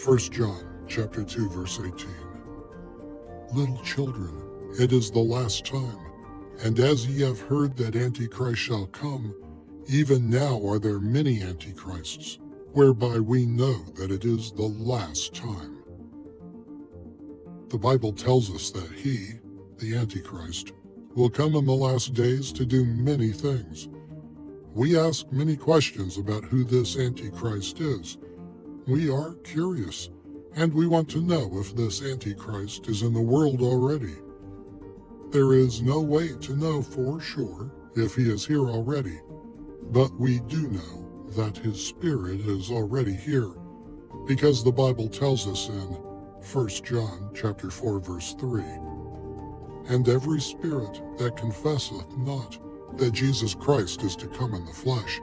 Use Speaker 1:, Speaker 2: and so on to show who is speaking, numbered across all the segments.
Speaker 1: 1 John chapter 2, verse 18. Little children, it is the last time, and as ye have heard that Antichrist shall come, even now are there many Antichrists, whereby we know that it is the last time. The Bible tells us that he, the Antichrist, will come in the last days to do many things. We ask many questions about who this Antichrist is. We are curious, and we want to know if this Antichrist is in the world already. There is no way to know for sure if he is here already, but we do know that his spirit is already here, because the Bible tells us in 1 John chapter 4, verse 3, "And every spirit that confesseth not that Jesus Christ is to come in the flesh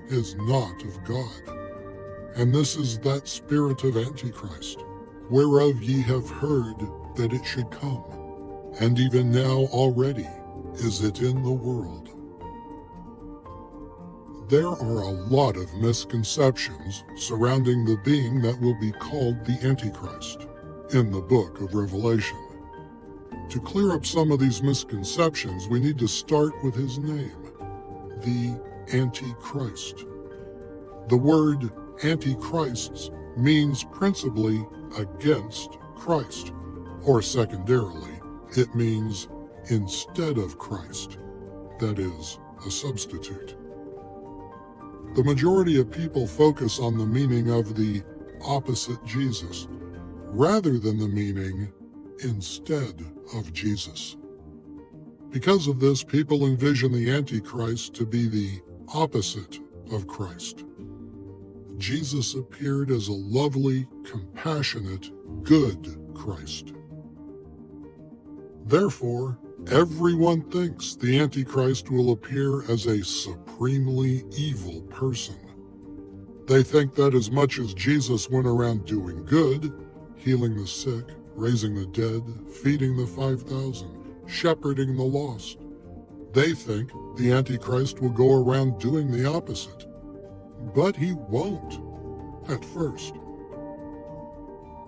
Speaker 1: is not of God. And this is that spirit of Antichrist, whereof ye have heard that it should come, and even now already is it in the world." There are a lot of misconceptions surrounding the being that will be called the Antichrist in the book of Revelation. To clear up some of these misconceptions, we need to start with his name, the Antichrist. The word Antichrists means principally against Christ, or secondarily, it means instead of Christ, that is, a substitute. The majority of people focus on the meaning of the opposite Jesus, rather than the meaning instead of Jesus. Because of this, people envision the Antichrist to be the opposite of Christ. Jesus appeared as a lovely, compassionate, good Christ. Therefore, everyone thinks the Antichrist will appear as a supremely evil person. They think that as much as Jesus went around doing good, healing the sick, raising the dead, feeding the 5,000, shepherding the lost, they think the Antichrist will go around doing the opposite. But he won't, at first.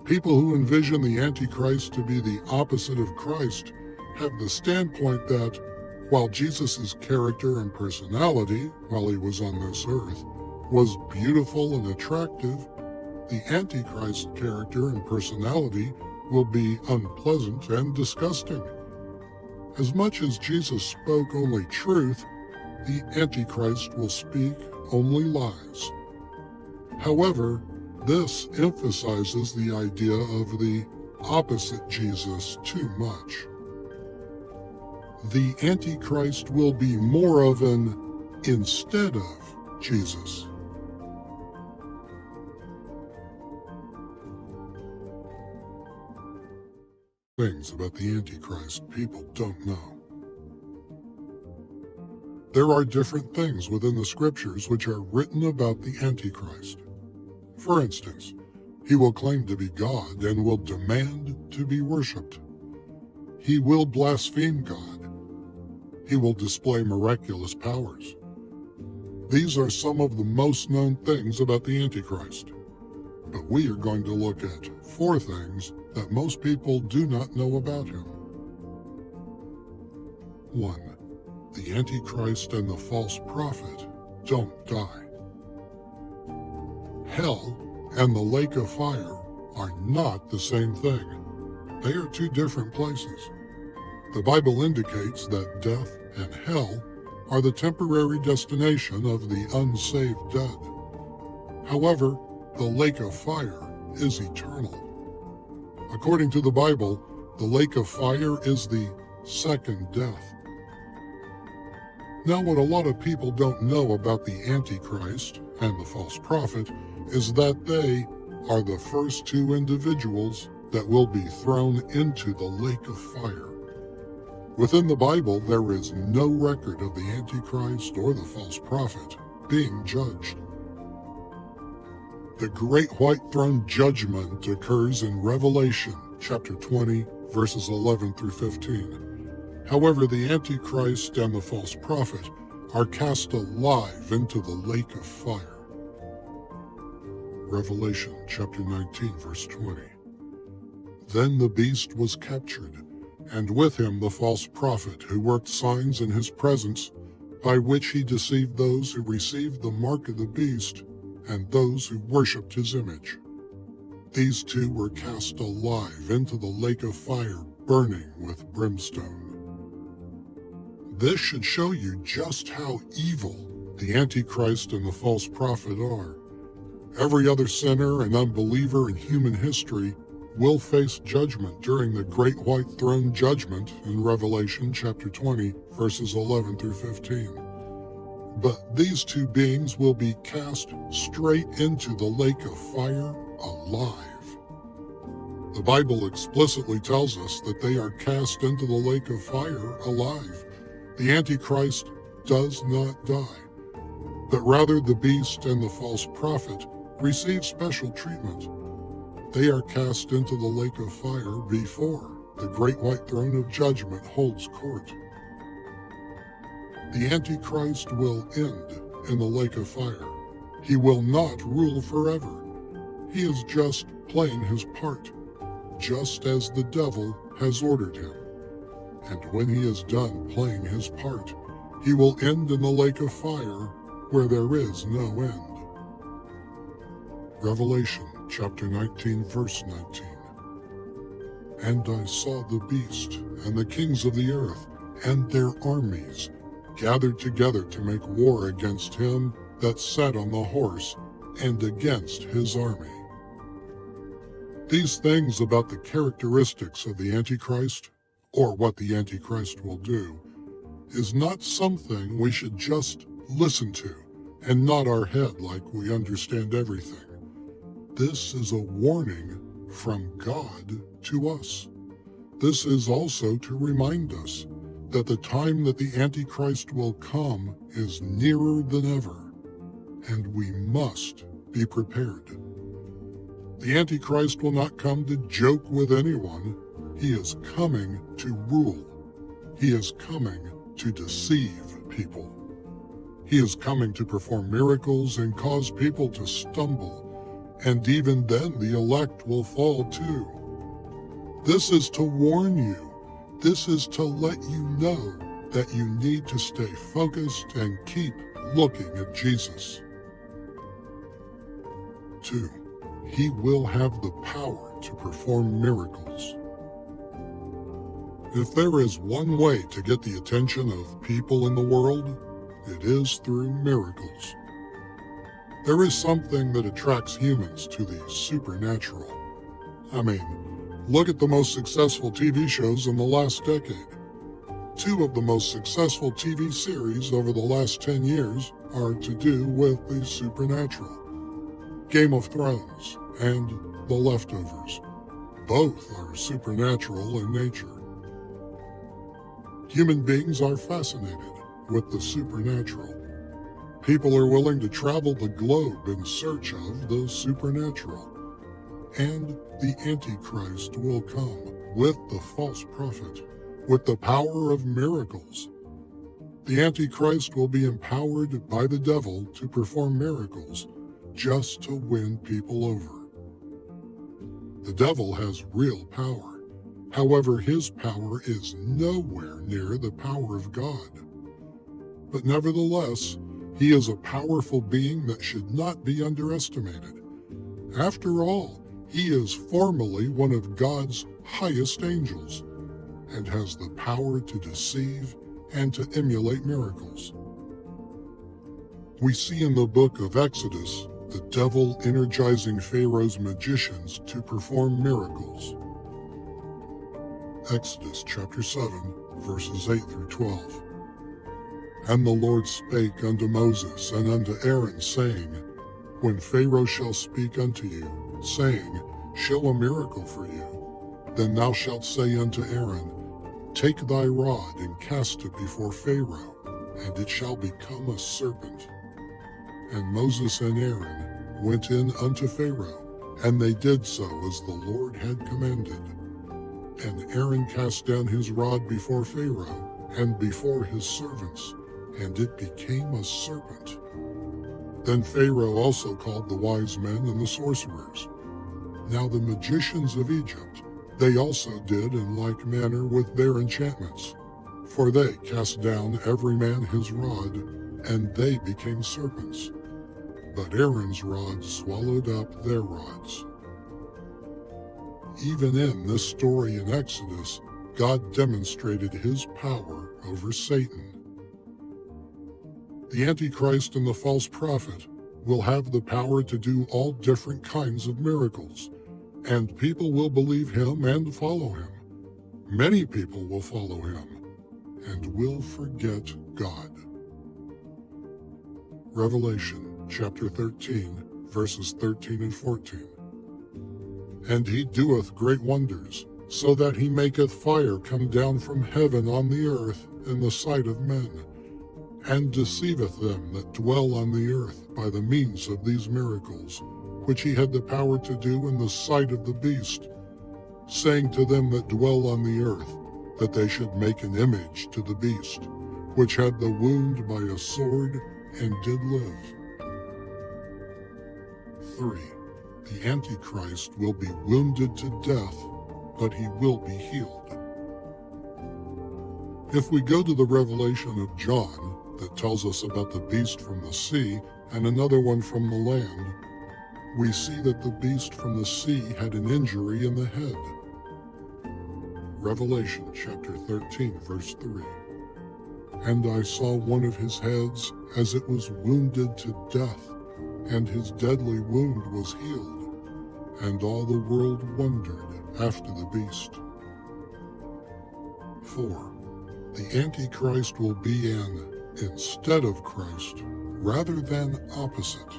Speaker 1: People who envision the Antichrist to be the opposite of Christ have the standpoint that, while Jesus' character and personality, while he was on this earth, was beautiful and attractive, the Antichrist character and personality will be unpleasant and disgusting. As much as Jesus spoke only truth, the Antichrist will speak only lies. However, this emphasizes the idea of the opposite Jesus too much. The Antichrist will be more of an instead of Jesus. Things about the Antichrist people don't know. There are different things within the scriptures which are written about the Antichrist. For instance, he will claim to be God and will demand to be worshipped. He will blaspheme God. He will display miraculous powers. These are some of the most known things about the Antichrist. But we are going to look at 4 things that most people do not know about him. 1. The Antichrist and the false prophet don't die. Hell and the lake of fire are not the same thing. They are 2 different places. The Bible indicates that death and hell are the temporary destination of the unsaved dead. However, the lake of fire is eternal. According to the Bible, the lake of fire is the second death. Now, what a lot of people don't know about the Antichrist and the false prophet is that they are the first 2 individuals that will be thrown into the lake of fire. Within the Bible, there is no record of the Antichrist or the false prophet being judged. The Great White Throne Judgment occurs in Revelation chapter 20, verses 11 through 15. However, the Antichrist and the false prophet are cast alive into the lake of fire. Revelation chapter 19, verse 20. Then the beast was captured, and with him the false prophet who worked signs in his presence, by which he deceived those who received the mark of the beast and those who worshipped his image. These two were cast alive into the lake of fire, burning with brimstone. This should show you just how evil the Antichrist and the false prophet are. Every other sinner and unbeliever in human history will face judgment during the great white throne judgment in Revelation chapter 20, verses 11 through 15. But these two beings will be cast straight into the lake of fire alive. The Bible explicitly tells us that they are cast into the lake of fire alive. The Antichrist does not die, but rather the beast and the false prophet receive special treatment. They are cast into the lake of fire before the great white throne of judgment holds court. The Antichrist will end in the lake of fire. He will not rule forever. He is just playing his part, just as the devil has ordered him. And when he is done playing his part, he will end in the lake of fire where there is no end. Revelation chapter 19, verse 19. And I saw the beast and the kings of the earth and their armies gathered together to make war against him that sat on the horse and against his army. These things about the characteristics of the Antichrist, or what the Antichrist will do, is not something we should just listen to and nod our head like we understand everything. This is a warning from God to us. This is also to remind us that the time that the Antichrist will come is nearer than ever, and we must be prepared. The Antichrist will not come to joke with anyone. He is coming to rule. He is coming to deceive people. He is coming to perform miracles and cause people to stumble, and even then the elect will fall too. This is to warn you. This is to let you know that you need to stay focused and keep looking at Jesus. 2. He will have the power to perform miracles. If there is one way to get the attention of people in the world, it is through miracles. There is something that attracts humans to the supernatural. I mean, look at the most successful TV shows in the last decade. 2 of the most successful TV series over the last 10 years are to do with the supernatural. Game of Thrones and The Leftovers. Both are supernatural in nature. Human beings are fascinated with the supernatural. People are willing to travel the globe in search of the supernatural. And the Antichrist will come with the false prophet, with the power of miracles. The Antichrist will be empowered by the devil to perform miracles just to win people over. The devil has real power. However, his power is nowhere near the power of God. But nevertheless, he is a powerful being that should not be underestimated. After all, he is formally one of God's highest angels and has the power to deceive and to emulate miracles. We see in the book of Exodus the devil energizing Pharaoh's magicians to perform miracles. Exodus chapter 7, verses 8 through 12. And the Lord spake unto Moses and unto Aaron, saying, When Pharaoh shall speak unto you, saying, Show a miracle for you, then thou shalt say unto Aaron, Take thy rod and cast it before Pharaoh, and it shall become a serpent. And Moses and Aaron went in unto Pharaoh, and they did so as the Lord had commanded. And Aaron cast down his rod before Pharaoh and before his servants, and it became a serpent. Then Pharaoh also called the wise men and the sorcerers. Now the magicians of Egypt, they also did in like manner with their enchantments. For they cast down every man his rod, and they became serpents. But Aaron's rod swallowed up their rods. Even in this story in Exodus, God demonstrated his power over Satan. The Antichrist and the false prophet will have the power to do all different kinds of miracles, and people will believe him and follow him. Many people will follow him and will forget God. Revelation chapter 13, verses 13 and 14. And he doeth great wonders, so that he maketh fire come down from heaven on the earth in the sight of men, and deceiveth them that dwell on the earth by the means of these miracles, which he had the power to do in the sight of the beast, saying to them that dwell on the earth, that they should make an image to the beast, which had the wound by a sword and did live. 3. The Antichrist will be wounded to death, but he will be healed. If we go to the Revelation of John that tells us about the beast from the sea and another one from the land, we see that the beast from the sea had an injury in the head. Revelation chapter 13, verse 3. And I saw one of his heads as it was wounded to death, and his deadly wound was healed, and all the world wondered after the beast. 4. The Antichrist will be an instead of Christ rather than opposite.